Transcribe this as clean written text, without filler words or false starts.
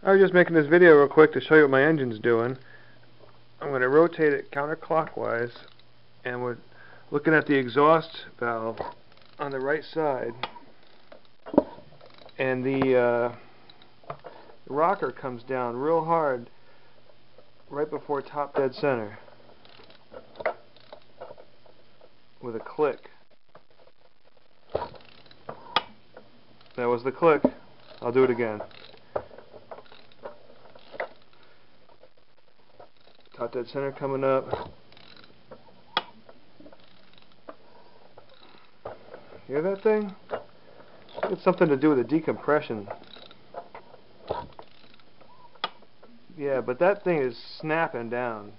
I was just making this video real quick to show you what my engine's doing. I'm going to rotate it counterclockwise, and we're looking at the exhaust valve on the right side, and the rocker comes down real hard right before top dead center with a click. That was the click. I'll do it again. Top dead center coming up. Hear that thing? It's something to do with the decompression. Yeah, but that thing is snapping down.